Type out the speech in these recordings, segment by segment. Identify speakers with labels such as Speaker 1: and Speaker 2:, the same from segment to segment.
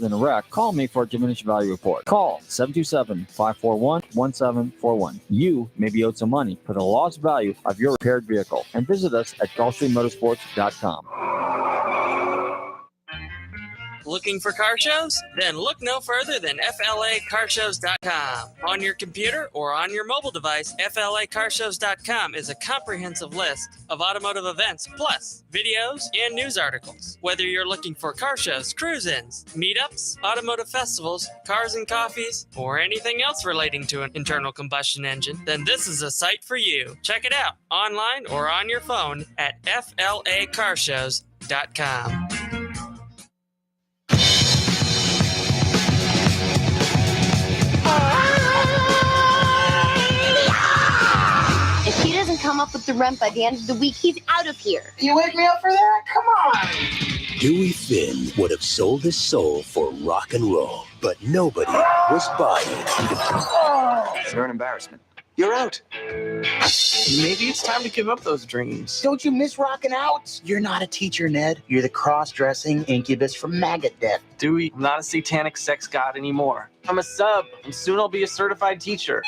Speaker 1: in a wreck, call me for a diminished value report. Call 727-541-1741. You may be owed some money for the lost value of your repaired vehicle. And visit us at GulfstreamMotorsports.com.
Speaker 2: Looking for car shows? Then look no further than FLACarshows.com. On your computer or on your mobile device, FLACarshows.com is a comprehensive list of automotive events, plus videos and news articles. Whether you're looking for car shows, cruise-ins, meetups, automotive festivals, cars and coffees, or anything else relating to an internal combustion engine, then this is a site for you. Check it out online or on your phone at FLACarshows.com.
Speaker 3: If he doesn't come up with the rent by the end of the week, he's out of here.
Speaker 4: You wake me up for that? Come on!
Speaker 5: Dewey Finn would have sold his soul for rock and roll, but nobody was buying.
Speaker 6: You're an embarrassment. You're out.
Speaker 4: Maybe it's time to give up those dreams.
Speaker 6: Don't you miss rocking out? You're not a teacher, Ned. You're the cross-dressing incubus from maggot death.
Speaker 4: Dewey, I'm not a satanic sex god anymore. I'm a sub, and soon I'll be a certified teacher.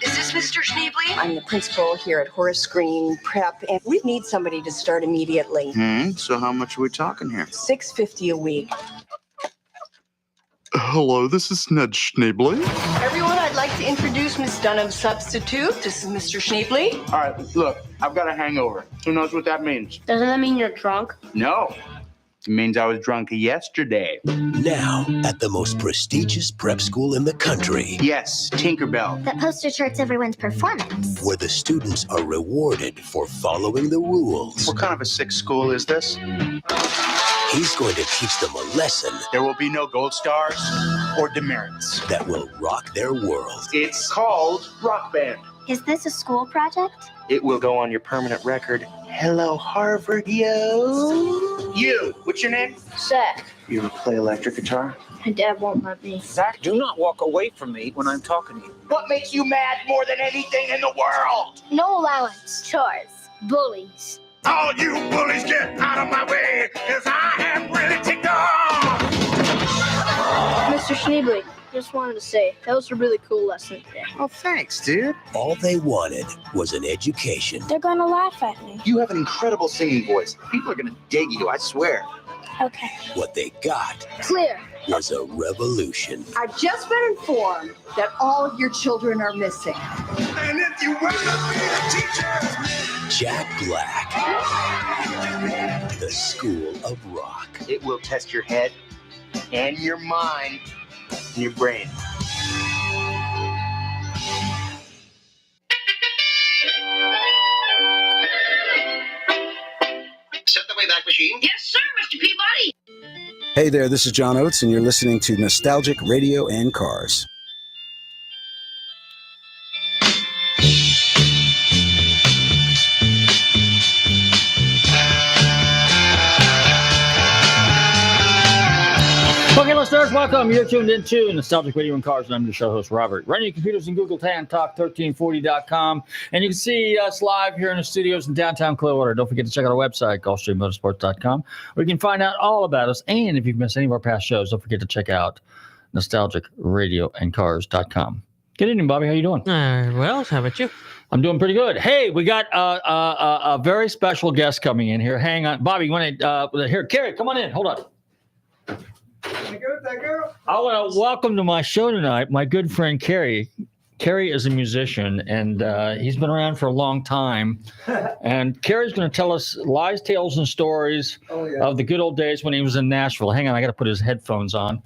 Speaker 7: Is this Mr. Schneebly?
Speaker 8: I'm the principal here at Horace Green Prep, and we need somebody to start immediately.
Speaker 9: So how much are we talking here?
Speaker 8: $6.50 a week.
Speaker 9: Hello, this is Ned Schneebly.
Speaker 8: Everyone, I'd like to introduce Miss Dunham's substitute. This is Mr. Schneebly.
Speaker 10: All right, look, I've got a hangover. Who knows what that means?
Speaker 3: Doesn't that mean you're drunk?
Speaker 10: No. It means I was drunk yesterday.
Speaker 5: Now, at the most prestigious prep school in the country.
Speaker 10: Yes, Tinkerbell.
Speaker 3: That poster charts everyone's performance.
Speaker 5: Where the students are rewarded for following the rules.
Speaker 9: What kind of a sick school is this?
Speaker 5: He's going to teach them a lesson.
Speaker 10: There will be no gold stars or demerits.
Speaker 5: That will rock their world.
Speaker 10: It's called Rock Band.
Speaker 3: Is this a school project?
Speaker 10: It will go on your permanent record. Hello, Harvard, yo. You, what's your name?
Speaker 3: Zach.
Speaker 10: You ever play electric guitar?
Speaker 3: My dad won't let me.
Speaker 6: Zach, do not walk away from me when I'm talking to you.
Speaker 10: What makes you mad more than anything in the world?
Speaker 3: No allowance. Chores. Bullies.
Speaker 10: All you bullies get out of my way, cause I am really ticked off.
Speaker 3: Mr. Schneebly, just wanted to say, that was a really cool lesson today.
Speaker 6: Oh, thanks, dude.
Speaker 5: All they wanted was an education.
Speaker 3: They're going to laugh at me.
Speaker 6: You have an incredible singing voice. People are going to dig you, I swear.
Speaker 3: Okay.
Speaker 5: What they got
Speaker 3: Clear.
Speaker 5: was a revolution.
Speaker 8: I've just been informed that all of your children are missing.
Speaker 10: And if you want to be a teacher,
Speaker 5: Jack Black, the School of Rock.
Speaker 10: it will test your head and your mind and your brain.
Speaker 7: Set the Wayback Machine. Yes, sir, Mr. Peabody.
Speaker 11: Hey there, this is John Oates, and you're listening to Nostalgic Radio and Cars.
Speaker 1: Okay, listeners, welcome. You're tuned into Nostalgic Radio and Cars, and I'm your show host, Robert. Run your computers and Google TAN Talk 1340.com, and you can see us live here in the studios in downtown Clearwater. Don't forget to check out our website, GulfstreamMotorsports.com, where you can find out all about us. And if you've missed any of our past shows, don't forget to check out NostalgicRadioandCars.com. Good evening, Bobby. How you doing?
Speaker 2: Well, how about you?
Speaker 1: I'm doing pretty good. Hey, we got a very special guest coming in here. Hang on. Bobby, you want to here, Carrie, come on in. Hold on. I want to welcome to my show tonight my good friend Kerry. Kerry is a musician, and he's been around for a long time. And Kerry's going to tell us lies, tales, and stories of the good old days when he was in Nashville. Hang on, I got to put his headphones on.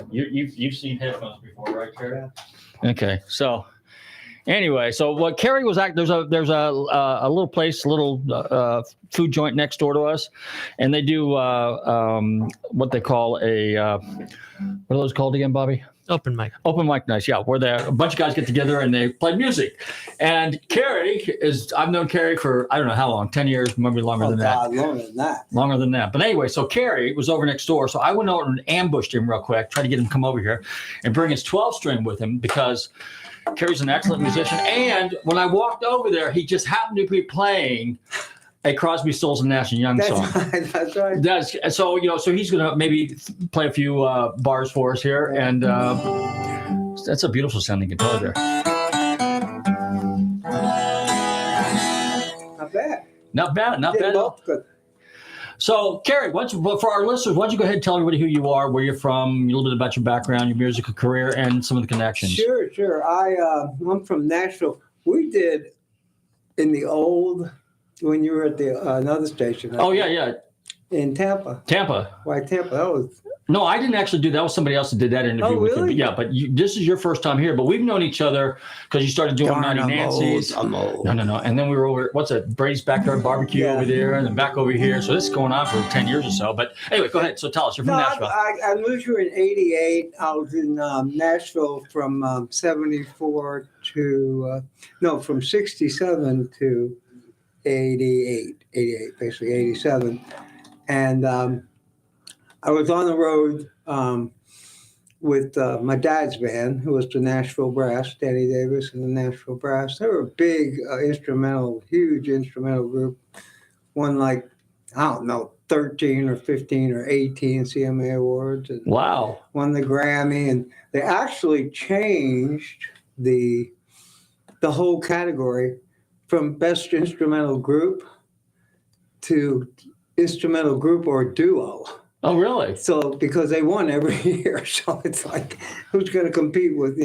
Speaker 1: You've seen headphones before, right, Kerry? Okay, so anyway, so what Kerry was at, there's a little place, a little food joint next door to us, and they do what they call a what are those called again, Bobby?
Speaker 2: Open mic.
Speaker 1: Open mic nights, yeah, where a bunch of guys get together and they play music. And Kerry I've known Kerry for, I don't know how long, 10 years, maybe longer than that. Longer than that. But anyway, so Kerry was over next door. So I went over and ambushed him real quick, tried to get him to come over here and bring his 12-string with him because Kerry's an excellent musician. And when I walked over there, he just happened to be playing a Crosby, Stills, and Nash and Young song.
Speaker 12: That's right.
Speaker 1: So he's going to maybe play a few bars for us here, and that's a beautiful sounding guitar there.
Speaker 12: Not bad.
Speaker 1: Not bad.
Speaker 12: Both good.
Speaker 1: So, Carrie, for our listeners, why don't you go ahead and tell everybody who you are, where you're from, a little bit about your background, your musical career, and some of the connections.
Speaker 12: Sure. I'm from Nashville. We did in the old, when you were at the another station.
Speaker 1: Yeah.
Speaker 12: In Tampa. Why Tampa? That was.
Speaker 1: No, I didn't actually do that. That was somebody else that did that interview.
Speaker 12: Oh, really?
Speaker 1: But this is your first time here. But we've known each other because you started doing Naughty Nancy's.
Speaker 11: I'm old.
Speaker 1: No. And then we were over, Brady's Backyard Barbecue over there, and then back over here. So this is going on for 10 years or so. But anyway, go ahead. So tell us, you're from Nashville.
Speaker 12: I moved here in 88. I was in Nashville from 74 to, from 67 to 88, basically 87. And I was on the road with my dad's band, who was the Nashville Brass, Danny Davis and the Nashville Brass. They were a big huge instrumental group. Won 13 or 15 or 18 CMA awards. And
Speaker 1: wow.
Speaker 12: Won the Grammy. And they actually changed the whole category from best instrumental group to instrumental group or duo.
Speaker 1: Oh, really?
Speaker 12: So because they won every year, so it's like who's going to compete with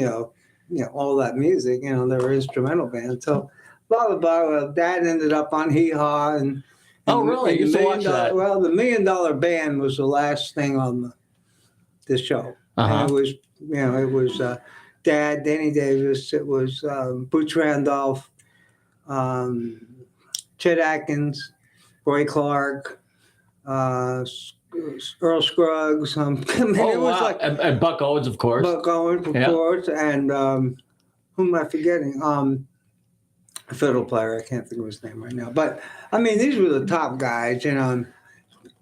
Speaker 12: all that music? They were instrumental bands. So blah blah blah. Well, Dad ended up on Hee Haw and
Speaker 1: oh, really? You used to watch that?
Speaker 12: Well, the $1 Million Band was the last thing on the show.
Speaker 1: Uh-huh.
Speaker 12: And it was Dad, Danny Davis. It was Boots Randolph, Chet Atkins, Roy Clark. Earl Scruggs. It was like
Speaker 1: and Buck Owens, of course.
Speaker 12: Buck Owens, of course, and who am I forgetting? A fiddle player. I can't think of his name right now. But I mean, these were the top guys. They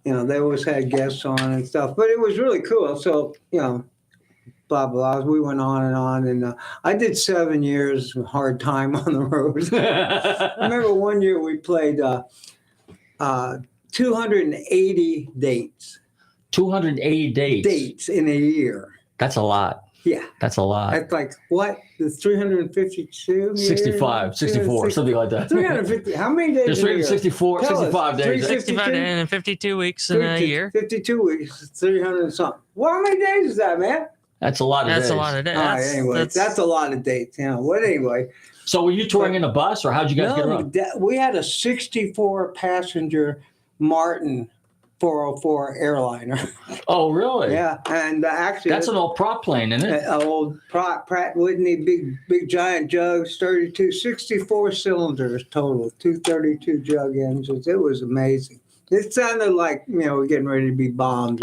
Speaker 12: always had guests on and stuff. But it was really cool. So blah blah. We went on, and I did 7 years, hard time on the road. I remember one year we played 280 dates.
Speaker 1: 280 dates.
Speaker 12: Dates in a year.
Speaker 1: That's a lot.
Speaker 12: Yeah.
Speaker 1: That's a lot.
Speaker 12: That's like, what? There's 352?
Speaker 1: 65, 64, something like that.
Speaker 12: 350. How many days?
Speaker 1: There's 364, 65 days.
Speaker 2: 65 and 52 weeks in a year.
Speaker 12: 52 weeks, 300 and something. Well, how many days is that, man?
Speaker 1: That's a lot of days.
Speaker 2: That's a lot of days.
Speaker 12: Anyway, that's a lot of dates. Anyway.
Speaker 1: So were you touring in a bus, or how'd you guys get around?
Speaker 12: We had a 64-passenger Martin 404 airliner.
Speaker 1: Oh, really?
Speaker 12: Yeah, and actually
Speaker 1: that's an old prop plane, isn't it?
Speaker 12: An old Pratt Whitney, big giant jugs, 64 cylinders total, 232 jug engines. It was amazing. It sounded like we're getting ready to be bombed.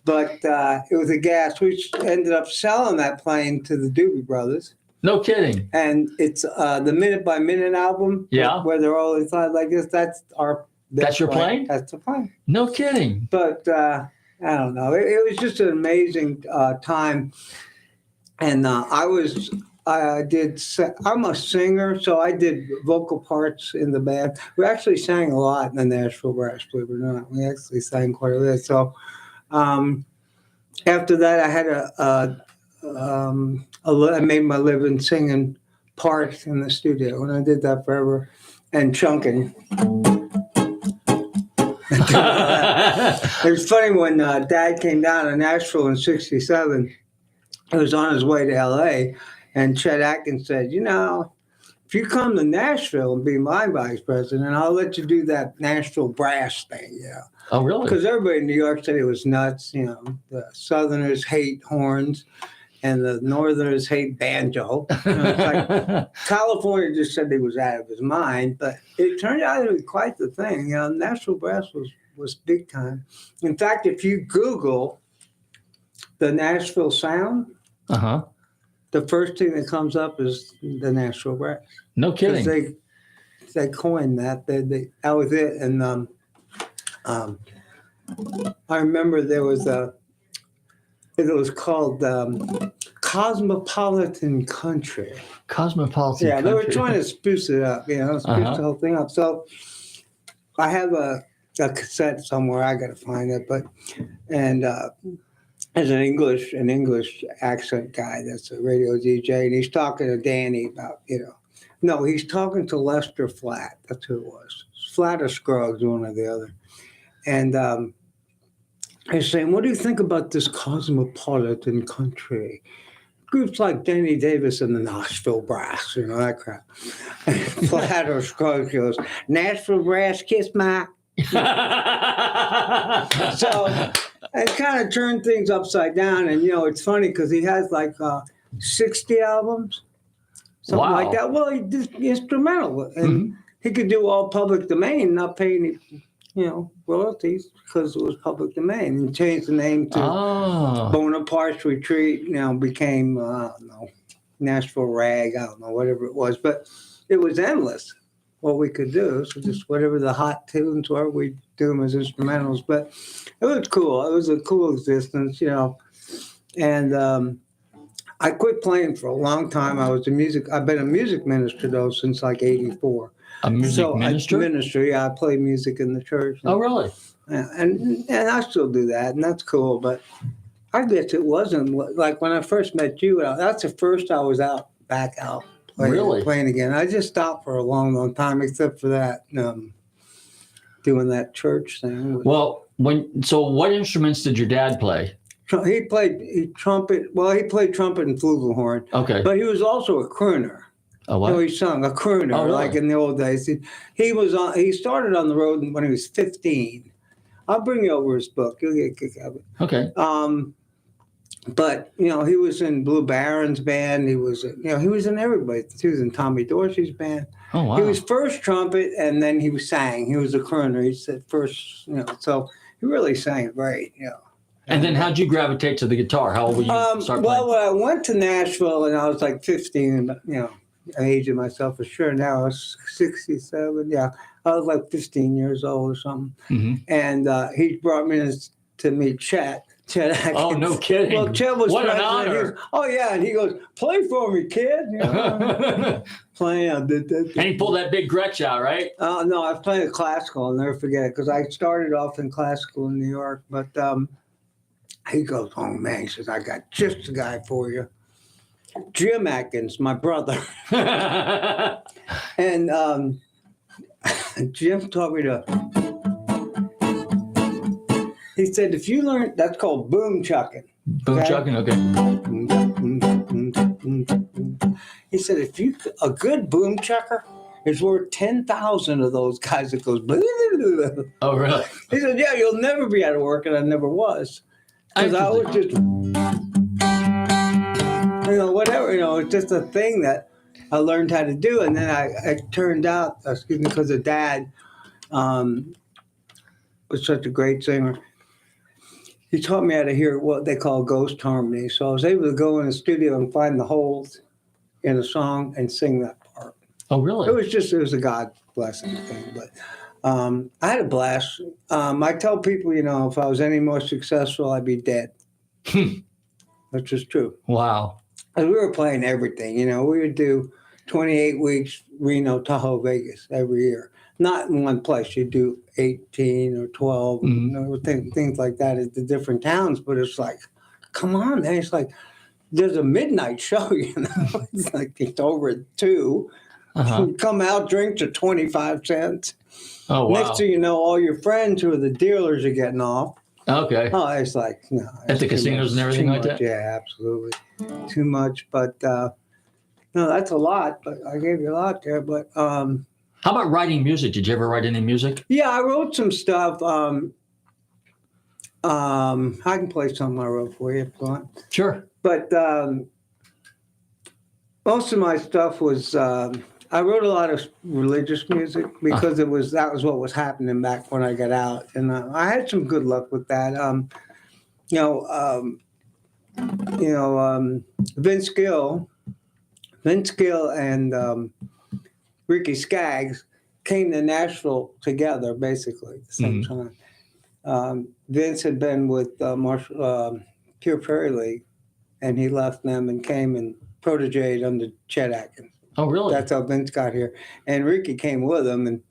Speaker 12: But it was a gas. We ended up selling that plane to the Doobie Brothers.
Speaker 1: No kidding.
Speaker 12: And it's the Minute by Minute album.
Speaker 1: Yeah.
Speaker 12: Where they're all inside like this. That's our.
Speaker 1: That's your plane?
Speaker 12: That's the plane.
Speaker 1: No kidding.
Speaker 12: But I don't know. It was just an amazing time. And I'm a singer, so I did vocal parts in the band. We actually sang a lot in the Nashville Brass, believe it or not. We actually sang quite a bit. So after that, I had I made my living singing parts in the studio, and I did that forever, and chunking. It was funny when Dad came down to Nashville in '67. He was on his way to L.A., and Chet Atkins said, if you come to Nashville and be my vice president, I'll let you do that Nashville brass thing. Yeah.
Speaker 1: Oh, really?
Speaker 12: Because everybody in New York City was nuts. The Southerners hate horns, and the Northerners hate banjo. It's like California just said he was out of his mind, but it turned out to be quite the thing. Nashville brass was big time. In fact, if you Google the Nashville sound, the first thing that comes up is the Nashville brass.
Speaker 1: No kidding.
Speaker 12: They coined that. That was it. And I remember there was it was called Cosmopolitan Country.
Speaker 1: Cosmopolitan Country.
Speaker 12: Yeah, they were trying to spruce it up, spruce the whole thing up. So I have a cassette somewhere. I got to find it, and there's an English accent guy that's a radio DJ, and he's talking to Danny about, no, he's talking to Lester Flatt. That's who it was. Flatt or Scruggs, one or the other. And he's saying, what do you think about this cosmopolitan country? Groups like Danny Davis and the Nashville Brass, that crap. And Flatt or Scruggs goes, Nashville Brass, kiss my. So it kind of turned things upside down. And, it's funny because he has like 60 albums, something like that. Well, he did instrumental. And he could do all public domain, not pay any, royalties because it was public domain. And changed the name to Bonaparte's Retreat, became, Nashville Rag, I don't know, whatever it was. But it was endless what we could do. So just whatever the hot tunes were, we'd do them as instrumentals. But it was cool. It was a cool existence, And I quit playing for a long time. I've been a music minister, though, since like 84.
Speaker 1: A music minister?
Speaker 12: Yeah, I play music in the church.
Speaker 1: Oh, really?
Speaker 12: Yeah, and I still do that, and that's cool. But I guess it wasn't like when I first met you. That's the first I was back out playing again. I just stopped for a long, long time, except for that doing that church thing.
Speaker 1: Well, so what instruments did your dad play?
Speaker 12: He played trumpet. Well, he played trumpet and flugelhorn.
Speaker 1: Okay,
Speaker 12: but he was also a crooner.
Speaker 1: Oh, what?
Speaker 12: He sung a crooner,
Speaker 1: really?
Speaker 12: Like in the old days. He started on the road when he was 15. I'll bring you over his book. You'll get a kick out of it.
Speaker 1: Okay.
Speaker 12: But he was in Blue Barron's band. He was in everybody. He was in Tommy Dorsey's band.
Speaker 1: Oh, wow.
Speaker 12: He was first trumpet, and then he sang. He was a crooner. He said first, so he really sang great,
Speaker 1: And then how'd you gravitate to the guitar? How old were you start playing?
Speaker 12: Well, when I went to Nashville, and I was like 15, I aged myself for sure. Now I was 67. Yeah, I was like 15 years old or something. Mm-hmm. And he brought me to meet Chet Atkins.
Speaker 1: Oh, no kidding.
Speaker 12: Well, Chet was
Speaker 1: what an
Speaker 12: president.
Speaker 1: honor.
Speaker 12: And he goes, play for me, kid. Playing. And
Speaker 1: he pulled that big Gretsch out, right?
Speaker 12: No, I was playing classical. I'll never forget it because I started off in classical in New York. But he goes, oh, man, he says, I got just the guy for you. Jim Atkins, my brother. And Jim taught me he said, if you learn, that's called boom chucking.
Speaker 1: Boom chucking, okay.
Speaker 12: He said, a good boom chucker is worth 10,000 of those guys that goes, blah, blah, blah.
Speaker 1: Oh, really?
Speaker 12: He said, yeah, you'll never be out of work, and I never was. Because I was just... whatever, it's just a thing that I learned how to do. And then I turned out, because of Dad was such a great singer. He taught me how to hear what they call ghost harmony. So I was able to go in the studio and find the holes in a song and sing that part.
Speaker 1: Oh, really?
Speaker 12: It was a God blessing thing. But I had a blast. I tell people, if I was any more successful, I'd be dead. Which is true.
Speaker 1: Wow.
Speaker 12: We were playing everything, we would do 28 weeks, Reno, Tahoe, Vegas every year. Not in one place. You'd do 18 or 12, things like that at the different towns. But it's like, come on, man. It's like, there's a midnight show, It's like it's over at 2. Come out, drinks are 25 cents.
Speaker 1: Oh, wow.
Speaker 12: Next thing you know, all your friends who are the dealers are getting off.
Speaker 1: Okay.
Speaker 12: Oh, it's like, no.
Speaker 1: At the casinos and everything like that?
Speaker 12: Yeah, absolutely. Too much. But, no, that's a lot. But I gave you a lot there. But
Speaker 1: how about writing music? Did you ever write any music?
Speaker 12: Yeah, I wrote some stuff. I can play something I wrote for you if you want.
Speaker 1: Sure.
Speaker 12: But most of my stuff was... I wrote a lot of religious music because that was what was happening back when I got out, and I had some good luck with that. Vince Gill and Ricky Skaggs came to Nashville together basically at the same time. Vince had been with Pure Prairie League, and he left them and came and protégéed under Chet Atkins.
Speaker 1: Oh, really?
Speaker 12: That's how Vince got here. And Ricky came with him, and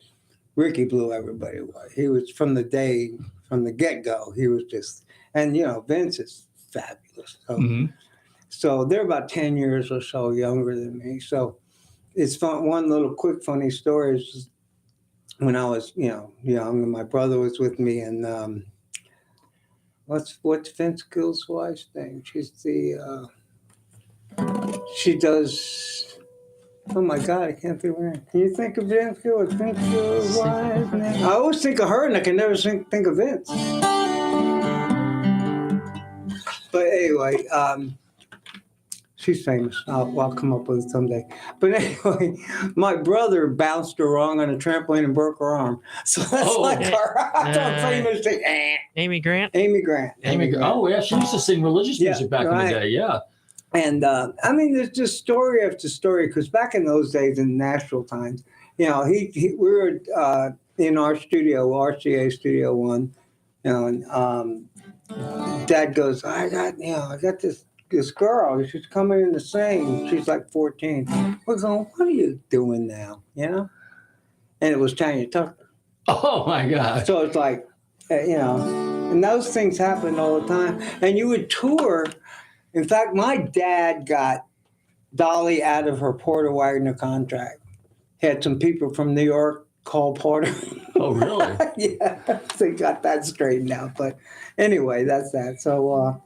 Speaker 12: Ricky blew everybody away. He was from the get-go. He was just, and Vince is fabulous. So, so they're about 10 years or so younger than me. So it's fun. One little quick funny story is just when I was, young, and my brother was with me, and what's Vince Gill's wife's name? She's she does. Oh my God, I can't think of her name. Can you think of Vince Gill? What's Vince Gill's wife's name? I always think of her, and I can never think of Vince. But anyway, she's famous. I'll come up with it someday. But anyway, my brother bounced her wrong on a trampoline and broke her arm. So that's her famous thing.
Speaker 2: Amy Grant?
Speaker 12: Amy Grant.
Speaker 1: Oh, yeah. She used to sing religious music back in the day. Yeah.
Speaker 12: And there's just story after story, because back in those days, in Nashville times, we were in our studio, RCA Studio One, and Dad goes, I got this girl. She's coming in to sing. She's like 14. We're going, what are you doing now? And it was Tanya Tucker.
Speaker 1: Oh my God!
Speaker 12: So it's like, and those things happened all the time. And you would tour. In fact, my dad got Dolly out of her Porter Wagner contract. Had some people from New York call Porter.
Speaker 1: Oh, really?
Speaker 12: Yeah, they got that straightened out. But anyway, that's that. So,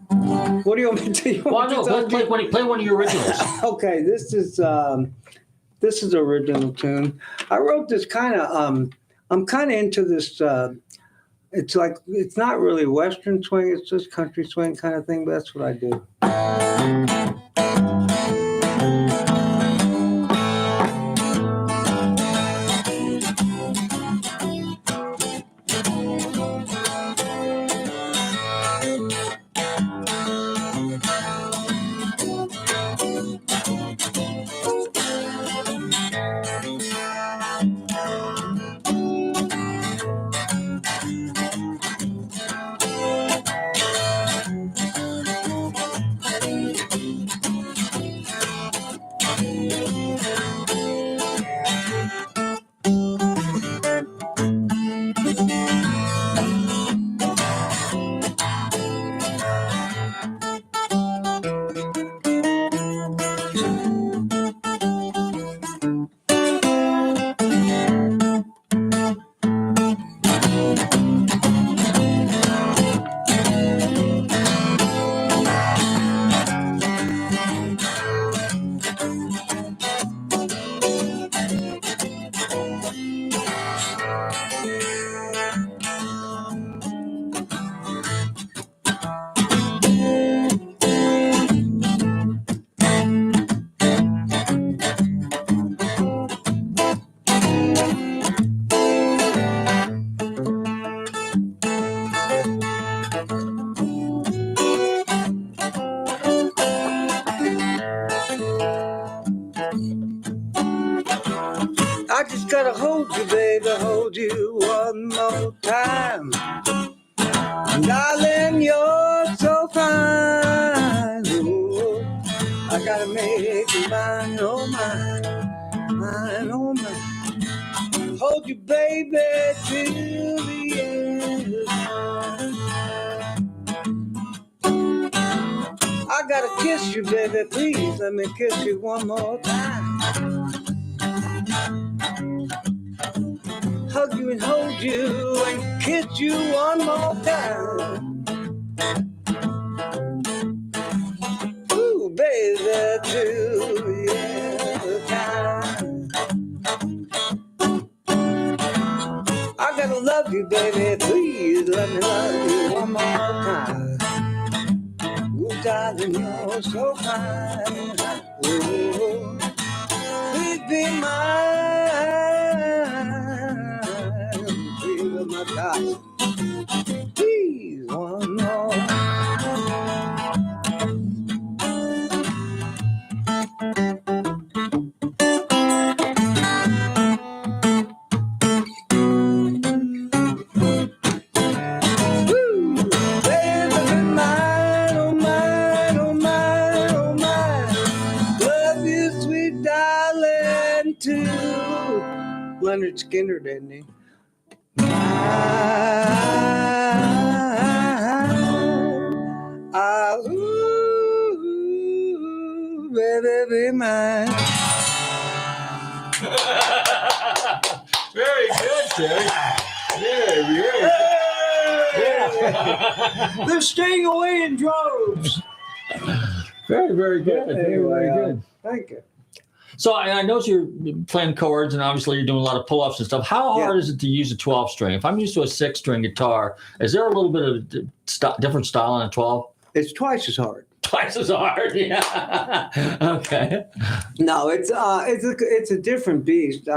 Speaker 12: what do you want me to do?
Speaker 1: Well, no, play one of your originals.
Speaker 12: Okay, this is original tune. I wrote this kind of. I'm kind of into this. It's not really Western swing. It's just country swing kind of thing. But that's what I do. I just gotta hold you, baby, hold you one more time. Darling, you're so fine. Ooh, I gotta make you mine, oh mine, mine, oh mine. Hold you, baby, till the end. I gotta kiss you, baby, please let me kiss you one more time. Hug you and hold you and kiss you one more time. Ooh, baby, till the end of time. I gotta love you, baby, please let me love you one more time. Ooh, darling, you're so fine. Ooh, please be mine. My God. Please, one more. Woo! Baby, mine, oh mine, oh mine, oh mine. Love you, sweet darling, too. Leonard Skinner, didn't he? Ooh, baby, be mine.
Speaker 1: Very good, Terry. Very good. Yeah.
Speaker 12: They're staying away in droves.
Speaker 1: Very, very good.
Speaker 12: Anyway,
Speaker 1: very good.
Speaker 12: Thank you.
Speaker 1: So I know you're playing chords, and obviously you're doing a lot of pull-ups and stuff. How hard is it to use a 12-string? If I'm used to a 6-string guitar, is there a little bit of different style on a 12?
Speaker 12: It's twice as hard.
Speaker 1: Twice as hard, yeah. Okay.
Speaker 12: No, it's a different beast.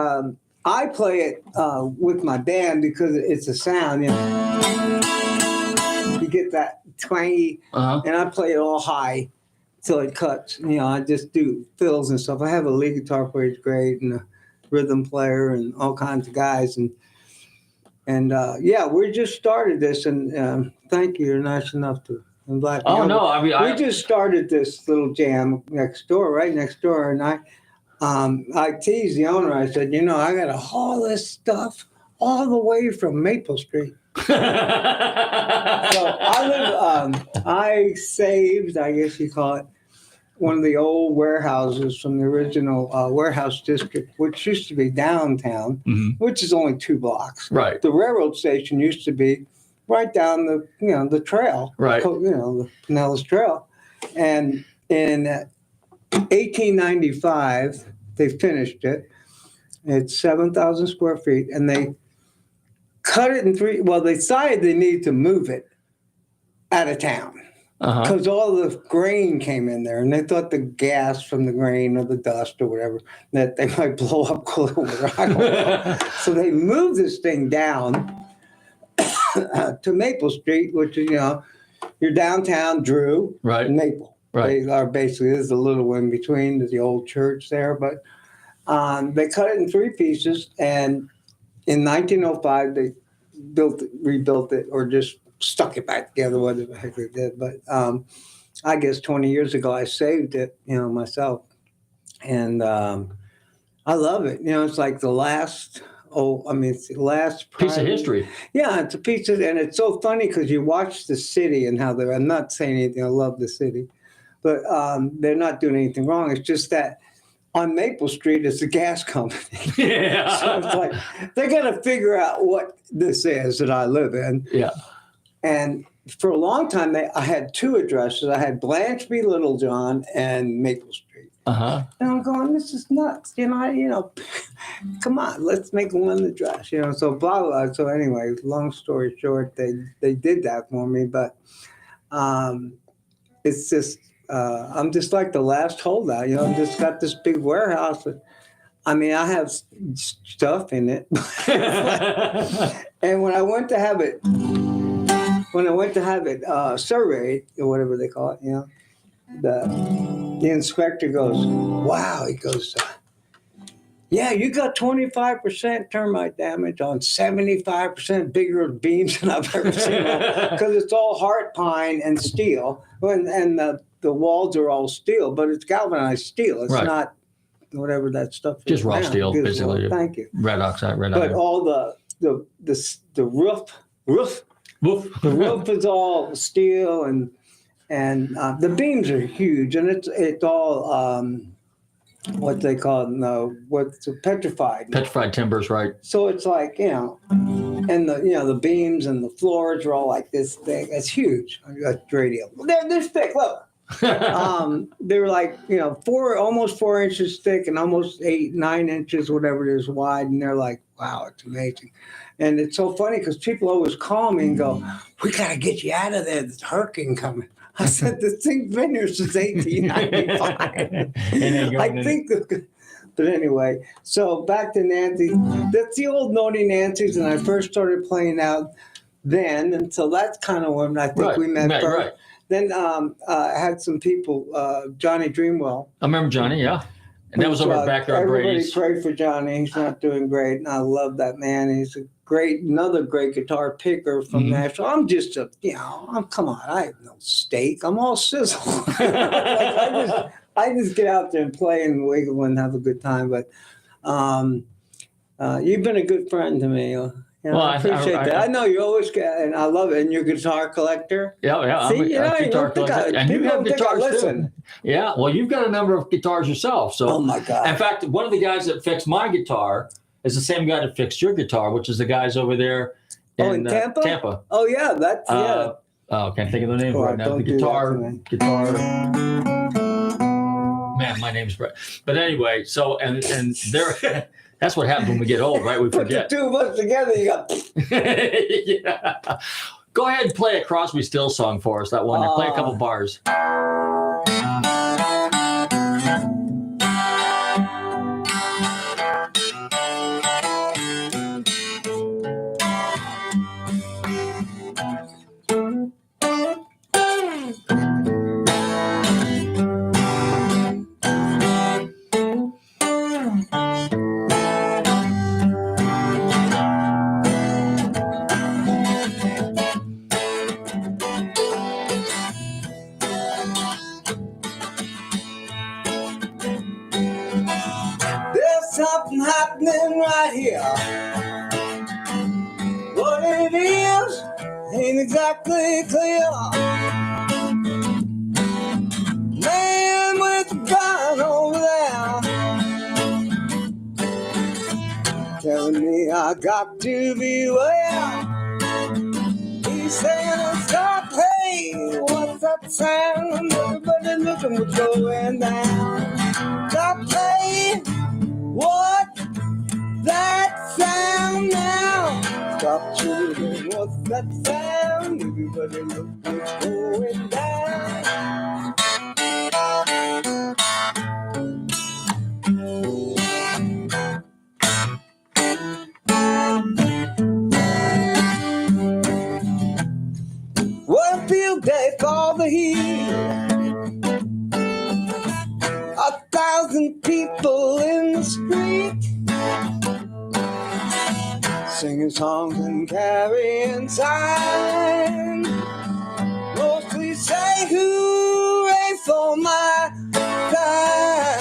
Speaker 12: I play it with my band because it's a sound. You get that twangy, and I play it all high till it cuts. I just do fills and stuff. I have a lead guitar player who's great, and a rhythm player, and all kinds of guys. And we just started this, and thank you. You're nice enough to invite me.
Speaker 1: Oh no, I mean
Speaker 12: we just started this little jam right next door, and I teased the owner. I said, I got to haul this stuff all the way from Maple Street. So I saved, I guess you call it, one of the old warehouses from the original warehouse district, which used to be downtown, which is only 2 blocks.
Speaker 1: Right.
Speaker 12: The railroad station used to be right down the trail. Right. The Pinellas Trail. And in 1895, they finished it. It's 7,000 square feet, and they cut it in 3. Well, they decided they needed to move it out of town because all the grain came in there, and they thought the gas from the grain or the dust or whatever that they might blow up Clearwater. I don't know. So they moved this thing down to Maple Street, which is your downtown Drew, and Maple. Right. They are basically, there's a little in between. There's the old church there, but they cut it in 3 pieces, and in 1905 they rebuilt it, or just stuck it back together, whatever the heck they did. But I guess 20 years ago I saved it, myself, and I love it. It's like the last. It's the last
Speaker 1: piece of history.
Speaker 12: Yeah, it's a piece of, and it's so funny because you watch the city and how I'm not saying anything. I love the city, but they're not doing anything wrong. It's just that on Maple Street is a gas company. Yeah. So it's like they got to figure out what this is that I live in. Yeah. And for a long time, I had 2 addresses. I had Blanchby, Littlejohn, and Maple Street. And I'm going, this is nuts. Come on, let's make one address. So blah blah. So anyway, long story short, they did that for me, but it's just I'm just like the last holdout. I've just got this big warehouse. I have stuff in it. And when I went to have it surveyed, or whatever they call it, the inspector goes, wow, he goes, yeah, you got 25% termite damage on 75% bigger beams than I've ever seen, because it's all heart pine and steel, and the walls are all steel, but it's galvanized steel. It's not whatever that stuff is.
Speaker 1: Just raw steel, basically.
Speaker 12: Thank you.
Speaker 1: Red oxide, red
Speaker 12: But
Speaker 1: iron.
Speaker 12: all the roof. The roof is all steel, and the beams are huge, and it's all what they call petrified.
Speaker 1: Petrified timbers, right?
Speaker 12: So it's like and the beams and the floors are all like this thick. It's huge. That's radio. They're this thick. Look. They're like almost 4 inches thick and almost 8-9 inches, whatever it is, wide, and they're like, wow, it's amazing. And it's so funny because people always call me and go, we got to get you out of there. There's a hurricane coming. I said, this thing's been here since 1895. But anyway, so back to Nancy. That's the old Naughty Nancy's, and I first started playing out then. And so that's kind of when I think we met first. Right. Then I had some people, Johnny Dreamwell.
Speaker 1: I remember Johnny, yeah. And that was over at Backyard Brady's.
Speaker 12: Everybody pray for Johnny. He's not doing great, and I love that man. He's another great guitar picker from Nashville. I'm just come on, I have no stake. I'm all sizzle. I just get out there and play and wiggle and have a good time. But you've been a good friend to me. You know,
Speaker 1: Well,
Speaker 12: I appreciate that. I know you always get, and I love it. And you're a guitar collector.
Speaker 1: Yeah.
Speaker 12: See,
Speaker 1: I'm a guitar collector. And you have guitars too. Yeah. Well, you've got a number of guitars yourself. So,
Speaker 12: oh my God.
Speaker 1: In fact, one of the guys that fixed my guitar is the same guy that fixed your guitar, which is the guys over there
Speaker 12: in Tampa.
Speaker 1: Tampa.
Speaker 12: Oh yeah, that's yeah.
Speaker 1: Oh, can't think of the name right now. The guitar. Man, my name's Brett. But anyway, so and they're. That's what happens when we get old, right? We forget.
Speaker 12: Put the two of us together, you got.
Speaker 1: Yeah. Go ahead and play a Crosby, Stills song for us. That one. Play a couple bars.
Speaker 12: Something happening right here. What it is ain't exactly clear. Man with a gun over there telling me I got to beware. He's saying, stop, hey, what's that sound? Everybody looking what's going down. Stop, hey. What that sound now? Stop children, what's that sound? Everybody look what's going down. What a field day for the heat. 1,000 people in the street, singing songs and carrying signs. Mostly say hooray for my time.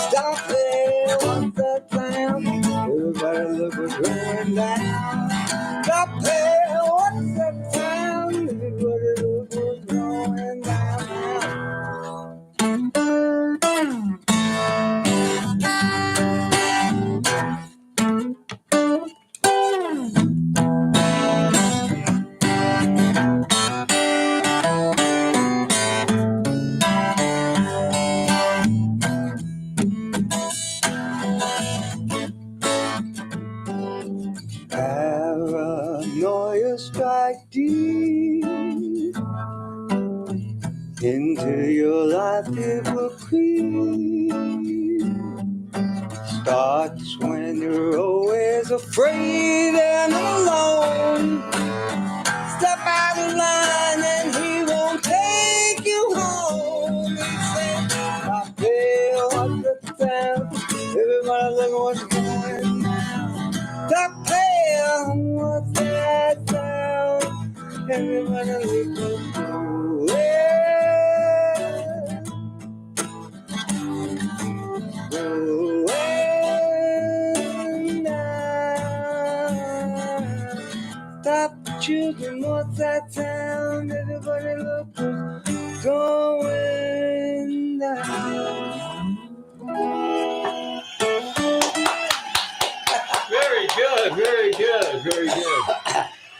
Speaker 12: Stop there, what's that sound? Everybody look what's going down. Stop there, what's that sound? Everybody look what's going down. Paranoia strike deep into your life, it will creep. Starts when you're always afraid and alone. Step out of line and he won't take you home. He said, I feel what's the sound. Everybody look what's going down. Stop playing, what's that sound? Everybody look what's going down. Stop children, what's that sound? Everybody look what's going down.
Speaker 1: Very good, very good, very good.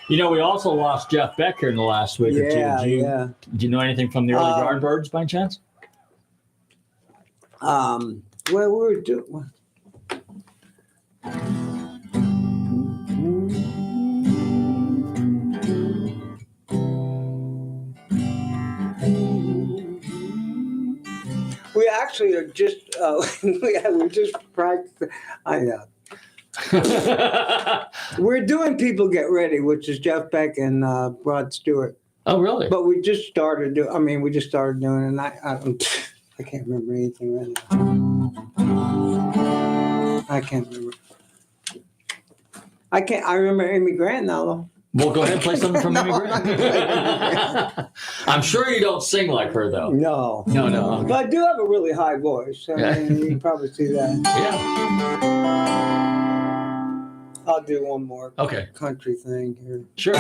Speaker 1: You know, we also lost Jeff Beck here in the last week or two. Do you know anything from the early Yardbirds by chance?
Speaker 12: Well, we're doing. We actually are just we just practiced. I know. We're doing People Get Ready, which is Jeff Beck and Rod Stewart.
Speaker 1: Oh, really?
Speaker 12: But we just started doing. I mean, we just started doing it, and I can't remember anything right now. I can't remember. I remember Amy Grant now, though.
Speaker 1: Well, go ahead and play something from Amy Grant. I'm sure you don't sing like her, though.
Speaker 12: No. But I do have a really high voice. I mean, you can probably see that. I'll do one more
Speaker 1: Okay.
Speaker 12: country thing here.
Speaker 1: Sure.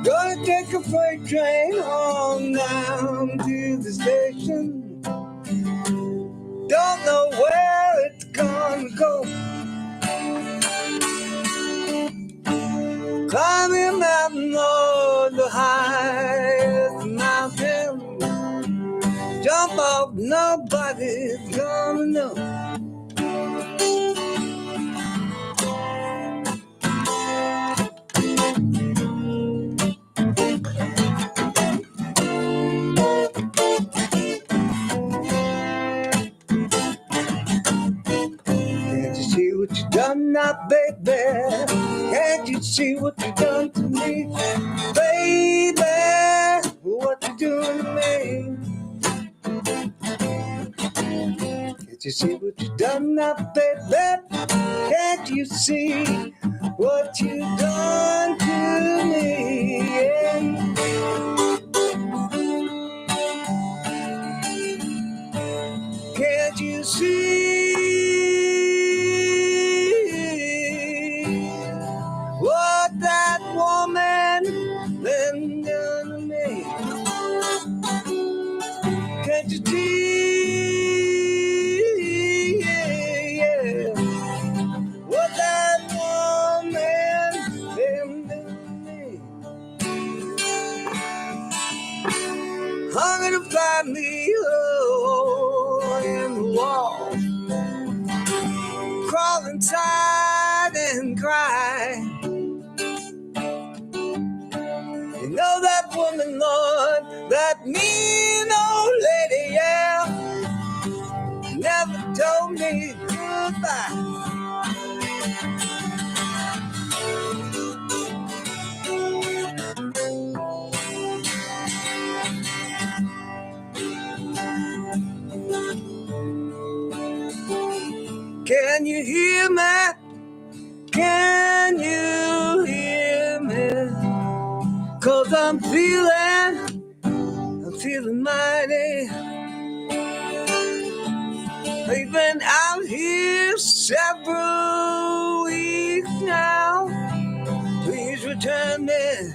Speaker 12: Gonna take a freight train on down to the station. Don't know where it's gonna go. Climbing a mountain on the highest mountain. Jump off, nobody's gonna know. Can't you see what you done now, baby? Can't you see what you done to me? Baby, what you doing to me? Can't you see what you done now, baby? Can't you see what you done to me? Yeah. Can't you see what that woman been done to me? Can't you see, yeah, what that woman been done to me? Hung to find me in the wall, crawl inside and cry. You know that woman, Lord, that mean old lady, yeah, never told me goodbye. Can you hear me? Can you hear me? 'Cause I'm feeling mighty. We've been out here several weeks now. Please return me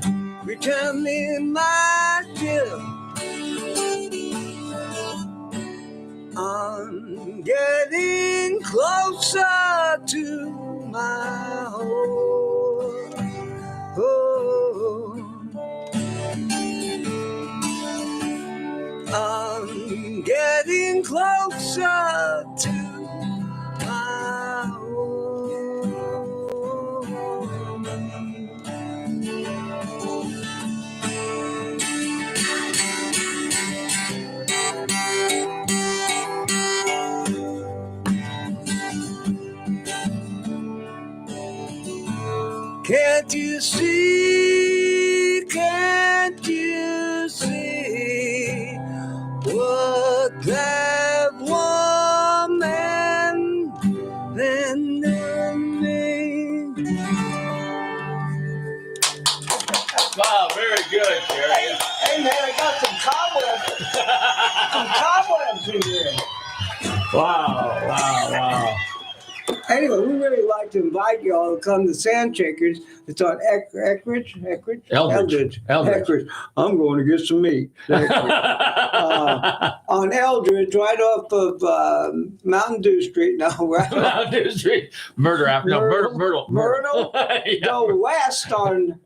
Speaker 12: my ship. I'm getting closer to my home. Oh, I'm getting closer to my home. Can't you see, what that woman been doing me?
Speaker 1: Wow, very good, Carrie.
Speaker 12: Hey man, I got some cobwebs in here.
Speaker 1: Wow.
Speaker 12: Anyway, we really like to invite you all to come to Sand Shakers. It's on Eldridge. I'm going to get some meat. On Eldridge, right off of Mountain Dew Street. No, right
Speaker 1: Mountain Dew Street. Myrtle.
Speaker 12: Go west on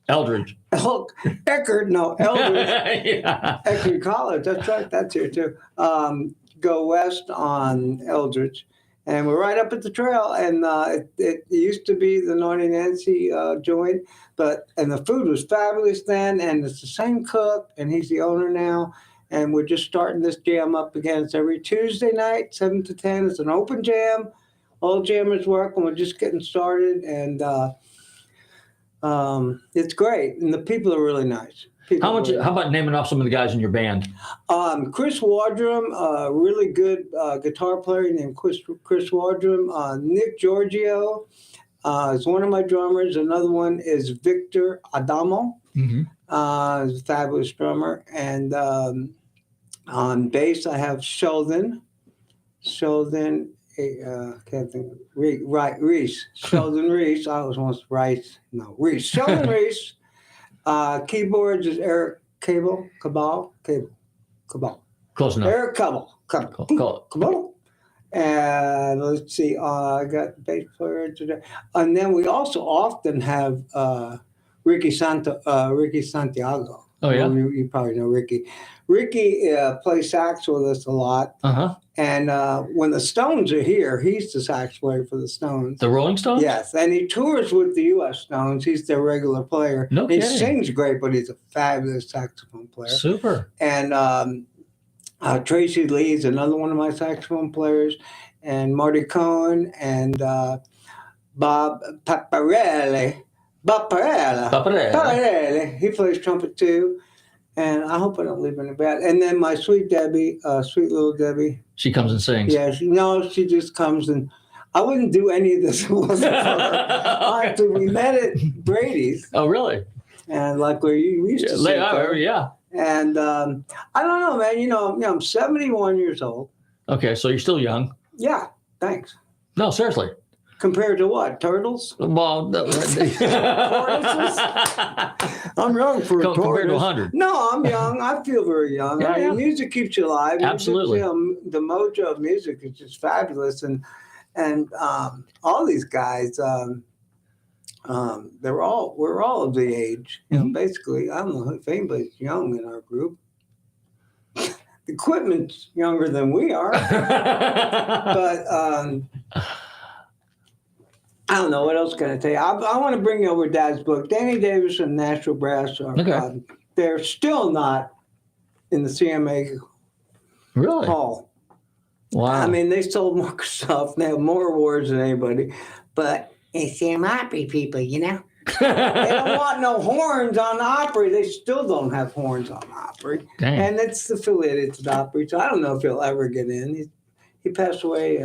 Speaker 1: Eldridge.
Speaker 12: Eckerd, no, Eldridge.
Speaker 1: Yeah.
Speaker 12: Eckerd College, that's right, that's here too. Go west on Eldridge. And we're right up at the trail. And it used to be the Naughty Nancy joint, and the food was fabulous then. And it's the same cook, and he's the owner now. And we're just starting this jam up again. It's every Tuesday night, 7 to 10. It's an open jam. All jammers work, and we're just getting started. And it's great. And the people are really nice.
Speaker 1: How about naming off some of the guys in your band?
Speaker 12: Chris Wardrum, a really good guitar player named Chris Wardrum. Nick Giorgio is one of my drummers. Another one is Victor Adamo.
Speaker 1: Mm-hmm.
Speaker 12: He's a fabulous drummer. And on bass, I have Sheldon. Can't think. Reese. Sheldon Reese. I was once Rice. No, Reese. Sheldon Reese. Keyboards is Eric Cabal.
Speaker 1: Close enough.
Speaker 12: Eric Cabal. And let's see, I got bass player today. And then we also often have Ricky Santiago.
Speaker 1: Oh, yeah?
Speaker 12: You probably know Ricky. Ricky plays sax with us a lot.
Speaker 1: Uh-huh.
Speaker 12: And when the Stones are here, he's the sax player for the Stones.
Speaker 1: The Rolling Stones?
Speaker 12: Yes. And he tours with the U.S. Stones. He's their regular player.
Speaker 1: No
Speaker 12: He
Speaker 1: kidding.
Speaker 12: sings great, but he's a fabulous saxophone player.
Speaker 1: Super.
Speaker 12: And Tracy Lee is another one of my saxophone players. And Marty Cohen and Bob Paparelli. He plays trumpet too. And I hope I don't leave any bad. And then my sweet Debbie, sweet little Debbie.
Speaker 1: She comes and sings.
Speaker 12: Yeah, she just comes and I wouldn't do any of this if it wasn't for her. We met at Brady's.
Speaker 1: Oh, really?
Speaker 12: And like where you used to sit there.
Speaker 1: Yeah.
Speaker 12: And I don't know, man. I'm 71 years old.
Speaker 1: Okay, so you're still young.
Speaker 12: Yeah, thanks.
Speaker 1: No, seriously.
Speaker 12: Compared to what? Turtles?
Speaker 1: Well, no.
Speaker 12: I'm young for a tortoise.
Speaker 1: Compared to 100.
Speaker 12: No, I'm young. I feel very young.
Speaker 1: Yeah,
Speaker 12: I mean,
Speaker 1: yeah.
Speaker 12: music keeps you alive.
Speaker 1: Absolutely.
Speaker 12: Music, the mojo of music is just fabulous. And all these guys, we're all of the age. You know, basically, I don't know if anybody's young in our group. The equipment's younger than we are. But I don't know what else can I tell you. I want to bring you over Dad's book. Danny Davis and Nashville Brass are they're still not in the CMA Hall.
Speaker 1: Wow.
Speaker 12: I mean, they sold more stuff. They have more awards than anybody. But it's the Opry people, you know? They don't want no horns on the Opry. They still don't have horns on the Opry.
Speaker 1: Dang.
Speaker 12: And it's affiliated to the Opry. So I don't know if he'll ever get in. He passed away,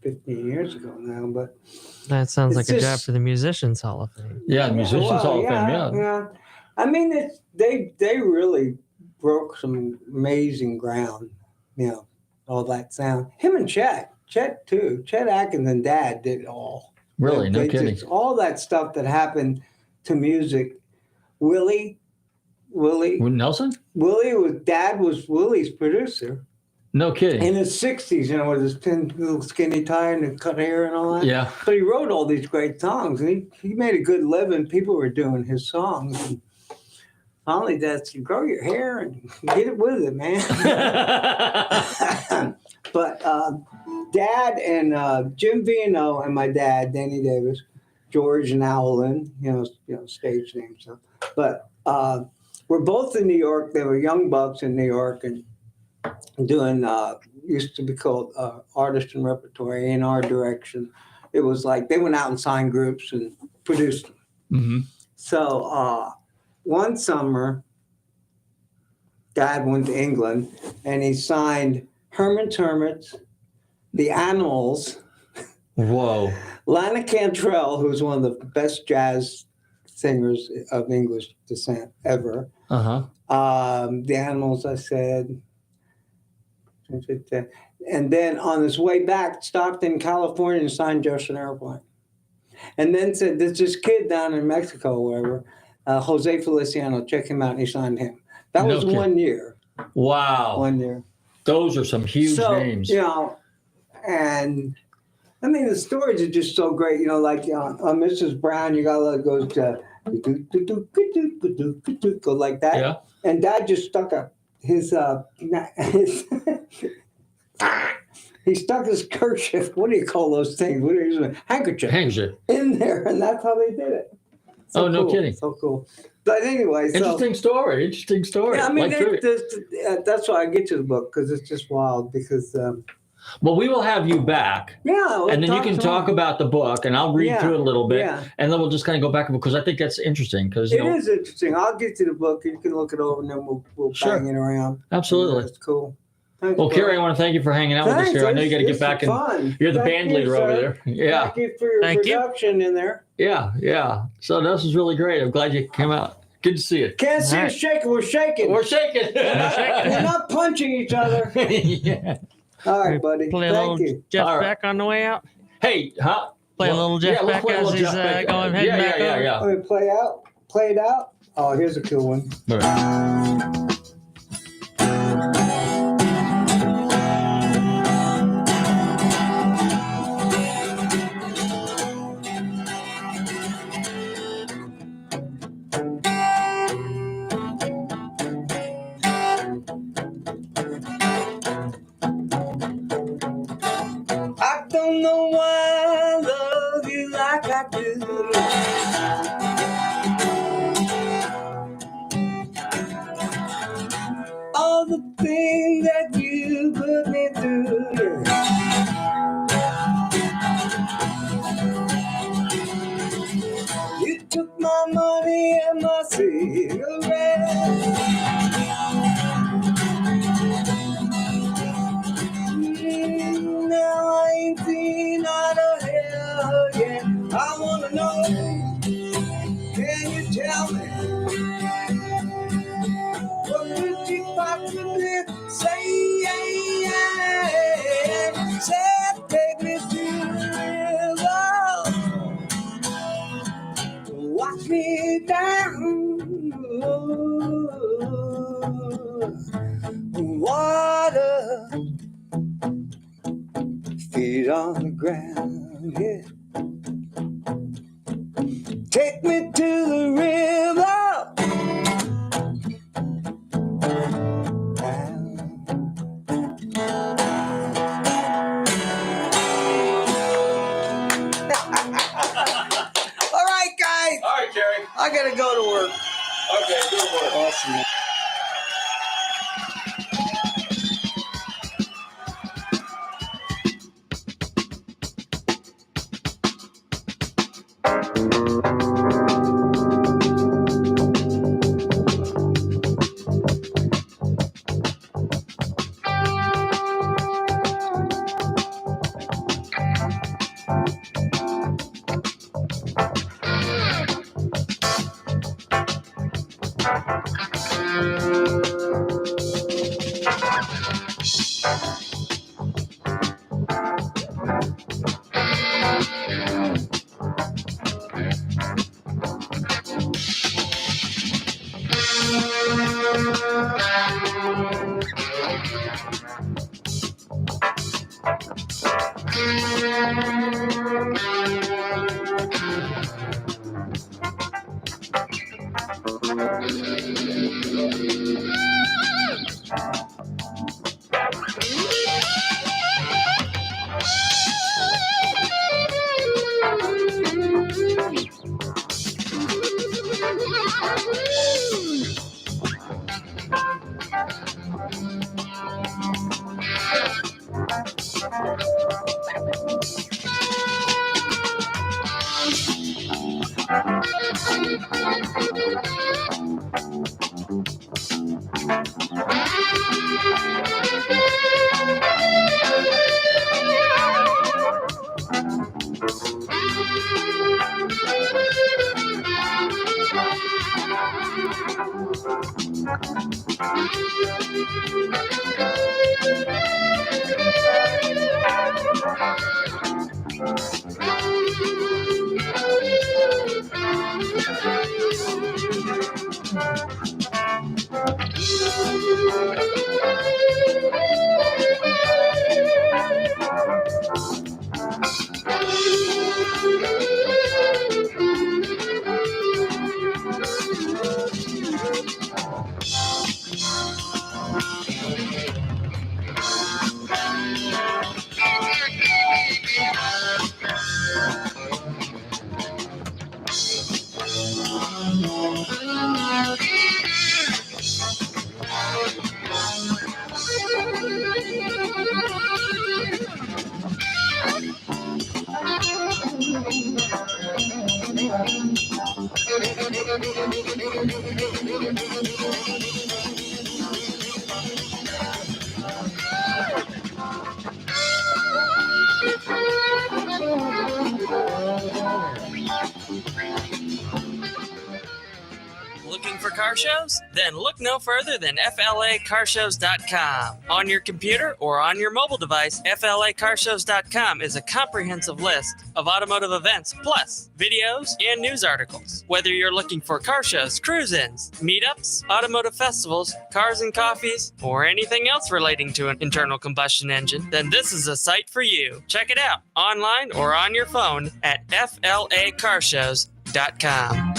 Speaker 12: 15 years ago now, but
Speaker 2: that sounds like
Speaker 12: just
Speaker 2: a job for the Musicians Hall of Fame.
Speaker 1: Yeah, Musicians Hall of Fame,
Speaker 12: yeah. I mean, they really broke some amazing ground, all that sound. Him and Chet too. Chet Atkins and Dad did it all.
Speaker 1: Really, no kidding.
Speaker 12: All that stuff that happened to music. Willie
Speaker 1: Nelson?
Speaker 12: Dad was Willie's producer.
Speaker 1: No kidding.
Speaker 12: In his 60s, with his thin little skinny tie and the cut hair and all that.
Speaker 1: Yeah.
Speaker 12: But he wrote all these great songs, and he made a good living. People were doing his songs. And finally, Dad said, grow your hair and get it with it, man. But Dad and Jim Vino and my dad, Danny Davis, George and Owlin, stage names. So. But we're both in New York. They were young bucks in New York and doing used to be called artist and repertory in our direction. It was like they went out and signed groups and produced them.
Speaker 1: Mm-hmm.
Speaker 12: So one summer, Dad went to England and he signed Herman's Hermits, The Animals.
Speaker 1: Whoa.
Speaker 12: Lana Cantrell, who's one of the best jazz singers of English descent ever.
Speaker 1: Uh-huh.
Speaker 12: The Animals, I said. And then on his way back, stopped in California and signed Jefferson Airplane. And then said, there's this kid down in Mexico or wherever, Jose Feliciano, check him out, and he signed him. That was 1 year.
Speaker 1: Wow.
Speaker 12: 1 year.
Speaker 1: Those are some huge names.
Speaker 12: And I mean, the stories are just so great. You know, like on Mrs. Brown, you got to go to go like that.
Speaker 1: Yeah.
Speaker 12: And Dad just stuck his he stuck his kerchief. What do you call those things? What do you use? Handkerchief in there, and that's how they did it. So
Speaker 1: no
Speaker 12: cool.
Speaker 1: kidding.
Speaker 12: So cool. But anyway,
Speaker 1: Interesting story.
Speaker 12: Yeah, I mean,
Speaker 1: Like
Speaker 12: that's why I get to the book, because it's just wild. Because
Speaker 1: well, we will have you back.
Speaker 12: Yeah,
Speaker 1: and then you can talk about the book, and I'll read through it a little bit, and then we'll just kind of go back because I think that's interesting. Because
Speaker 12: it is interesting. I'll get to the book. You can look it over, and then we'll bang it around.
Speaker 1: Absolutely,
Speaker 12: that's cool. Thanks,
Speaker 1: well, Carrie, I want to thank you for hanging out with us here. I know you got to get back and you're the band leader over there. Yeah.
Speaker 12: Thank you for your production in there.
Speaker 1: Yeah. So this is really great. I'm glad you came out. Good to see you.
Speaker 12: Can't see us shaking. We're shaking.
Speaker 1: We're shaking.
Speaker 12: We're not punching each other.
Speaker 1: Yeah.
Speaker 12: All right, buddy.
Speaker 2: Play a
Speaker 12: Thank
Speaker 2: little
Speaker 12: you.
Speaker 2: Jeff Beck on the way out.
Speaker 1: Hey, huh?
Speaker 2: Play a little Jeff Beck as he's going heading back over.
Speaker 12: Yeah. Let me play it out. Oh, here's a cool one. I don't know why I love you like I do. All the things that you put me through. You took my money and my cigarettes. Now I ain't seen out of hell yet. I wanna know, can you tell me, what could you possibly say? Said take me to the river, watch me down, water, feet on the ground, yeah. Take me to the river. All right, guys.
Speaker 1: All right, Jerry.
Speaker 12: I gotta go to work.
Speaker 1: Okay, good work.
Speaker 12: Awesome.
Speaker 2: car shows? Then look no further than FLACarshows.com. On your computer or on your mobile device, FLACarshows.com is a comprehensive list of automotive events, plus videos and news articles. Whether you're looking for car shows, cruise-ins, meetups, automotive festivals, cars and coffees, or anything else relating to an internal combustion engine, then this is a site for you. Check it out online or on your phone at FLACarshows.com.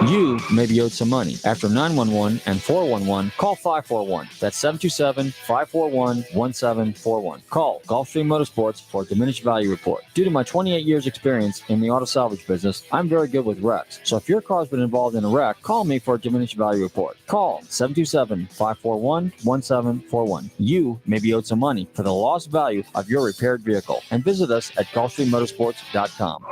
Speaker 1: You may be owed some money. After 911 and 411, call 541. That's 727-541-1741. Call Gulfstream Motorsports for a diminished value report. Due to my 28 years experience in the auto salvage business, I'm very good with wrecks. So if your car's been involved in a wreck, call me for a diminished value report. Call 727-541-1741. You may be owed some money for the lost value of your repaired vehicle. And visit us at GulfstreamMotorsports.com.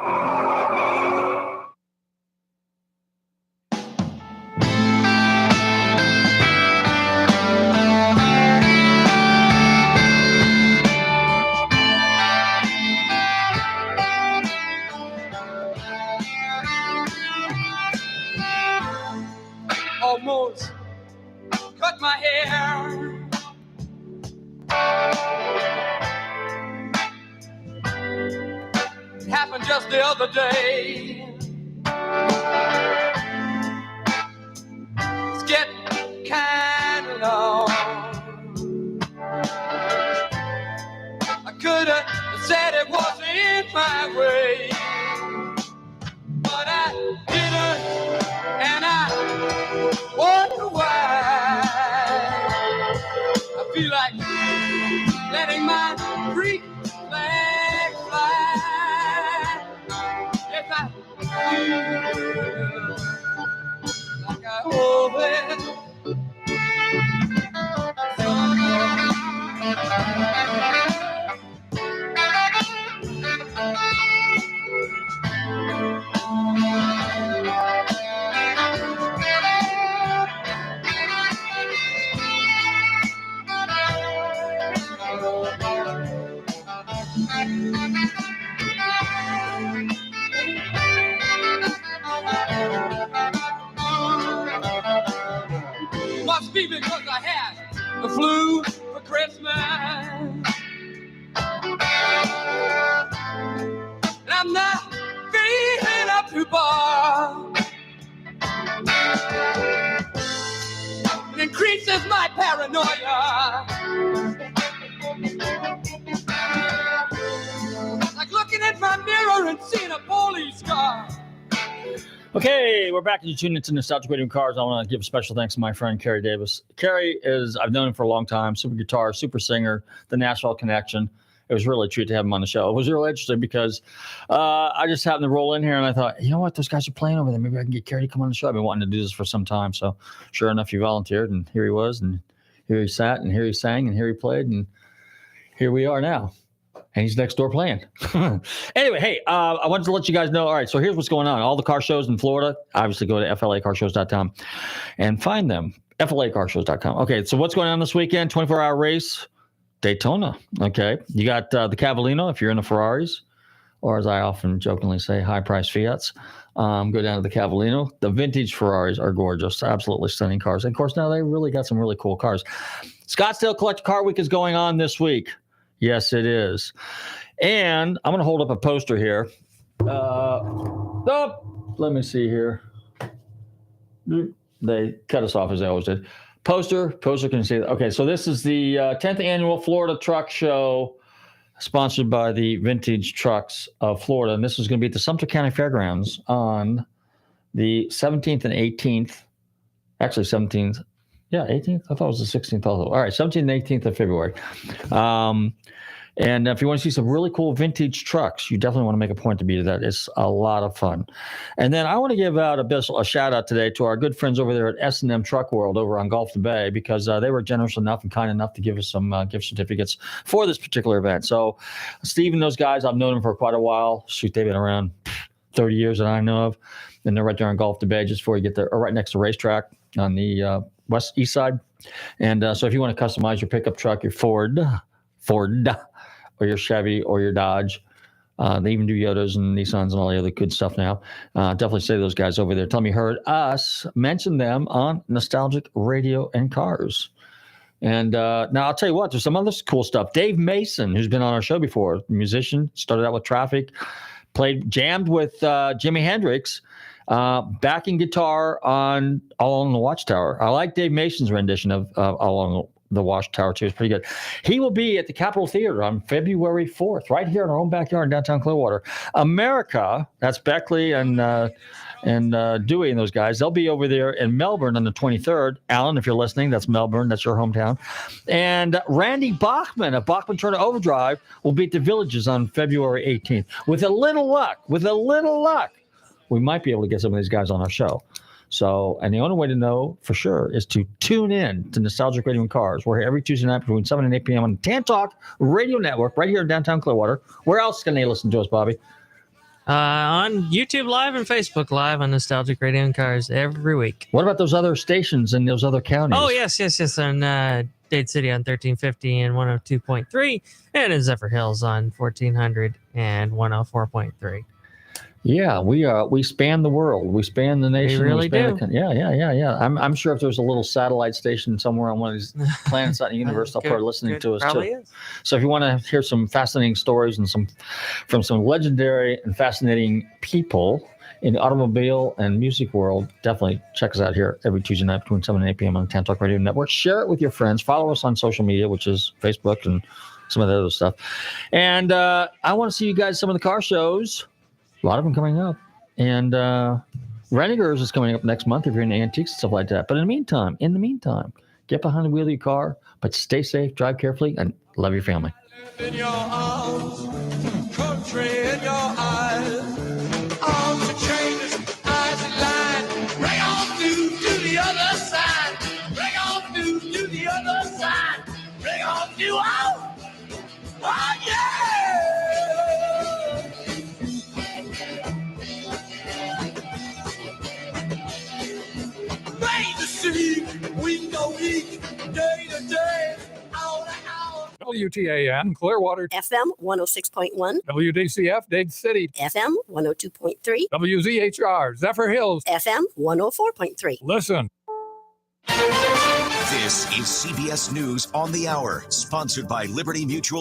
Speaker 13: Almost cut my hair. It happened just the other day. It's getting kind of long. I could have said it wasn't in my way, but I didn't, and I wonder why. I feel like letting my freak flag fly. Yes, I feel like I always. Must be because I had the flu for Christmas. And I'm not feeling up to bar. It increases my paranoia. Like looking at my mirror and seeing a police car.
Speaker 1: Okay, we're back. You tune into Nostalgic Radio Cars. I want to give a special thanks to my friend Kerry Davis. Kerry is, I've known him for a long time, super guitarist, super singer, the Nashville connection. It was really a treat to have him on the show. It was really interesting because I just happened to roll in here and I thought, you know what, those guys are playing over there. Maybe I can get Kerry to come on the show. I've been wanting to do this for some time. So sure enough, he volunteered and here he was and here he sat and here he sang and here he played and here we are now. And he's next door playing. Anyway, hey, I wanted to let you guys know. All right, so here's what's going on. All the car shows in Florida, obviously go to FLACarshows.com and find them. FLACarshows.com. Okay, so what's going on this weekend? 24-hour race, Daytona. Okay, you got the Cavallino if you're in the Ferraris, or as I often jokingly say, high-priced Fiats. Go down to the Cavallino. The vintage Ferraris are gorgeous, absolutely stunning cars. And of course, now they really got some really cool cars. Scottsdale Collector Car Week is going on this week. Yes, it is. And I'm going to hold up a poster here. Let me see here. They cut us off as they always did. Poster can you see that? Okay, so this is the 10th annual Florida Truck Show sponsored by the Vintage Trucks of Florida. And this is going to be at the Sumter County Fairgrounds on the 17th and 18th. Actually, 17th. Yeah, 18th? I thought it was the 16th also. All right, 17th and 18th of February. And if you want to see some really cool vintage trucks, you definitely want to make a point to be to that. It's a lot of fun. And then I want to give out a shout out today to our good friends over there at S&M Truck World over on Gulf to Bay because they were generous enough and kind enough to give us some gift certificates for this particular event. So Steve and those guys, I've known them for quite a while. Shoot, they've been around 30 years that I know of. And they're right there on Gulf to Bay just before you get there, or right next to the racetrack on the east side. And so if you want to customize your pickup truck, your Ford, or your Chevy, or your Dodge, They even do Yodas and Nissans and all the other good stuff now. Definitely say to those guys over there. Tell me you heard us mention them on Nostalgic Radio and Cars. And now I'll tell you what, there's some other cool stuff. Dave Mason, who's been on our show before, musician, started out with Traffic, jammed with Jimi Hendrix, backing guitar on All Along the Watchtower. I like Dave Mason's rendition of All Along the Watchtower too. It's pretty good. He will be at the Capitol Theater on February 4th, right here in our own backyard in downtown Clearwater. America, that's Beckley and Dewey and those guys. They'll be over there in Melbourne on the 23rd. Alan, if you're listening, that's Melbourne. That's your hometown. And Randy Bachman of Bachman Turner Overdrive will be at the Villages on February 18th. With a little luck, we might be able to get some of these guys on our show. So, and the only way to know for sure is to tune in to Nostalgic Radio and Cars. We're here every Tuesday night between 7 and 8 p.m. on the Tan Talk Radio Network right here in downtown Clearwater. Where else can they listen to us, Bobby?
Speaker 2: On YouTube Live and Facebook Live on Nostalgic Radio and Cars every week.
Speaker 1: What about those other stations in those other counties?
Speaker 2: Oh, yes. On Dade City on 1350 and 102.3, and in Zephyrhills on 1400 and 104.3.
Speaker 1: Yeah, we span the world. We span the nation.
Speaker 2: We really do.
Speaker 1: Yeah. I'm sure if there's a little satellite station somewhere on one of these planets out in the universe, they'll probably listening to us
Speaker 2: probably
Speaker 1: too.
Speaker 2: Is.
Speaker 1: So if you want to hear some fascinating stories and from some legendary and fascinating people in the automobile and music world, definitely check us out here every Tuesday night between 7 and 8 p.m. on the Tan Talk Radio Network. Share it with your friends. Follow us on social media, which is Facebook and some of the other stuff. And I want to see you guys at some of the car shows. A lot of them coming up. And Renegers is coming up next month if you're into antiques and stuff like that. But in the meantime, get behind the wheel of your car, but stay safe, drive carefully, and love your family.
Speaker 13: In your arms, country in your eyes, arms are chainless, eyes are lined. Bring on to the other side. Bring on to the other side. Bring on to oh yeah! Week to week, day to day, hour to hour.
Speaker 14: WTAN, Clearwater.
Speaker 15: FM 106.1.
Speaker 14: WDCF, Dade City.
Speaker 15: FM 102.3.
Speaker 14: WZHR, Zephyrhills.
Speaker 15: FM 104.3.
Speaker 14: Listen.
Speaker 16: This is CBS News on the Hour, sponsored by Liberty Mutual.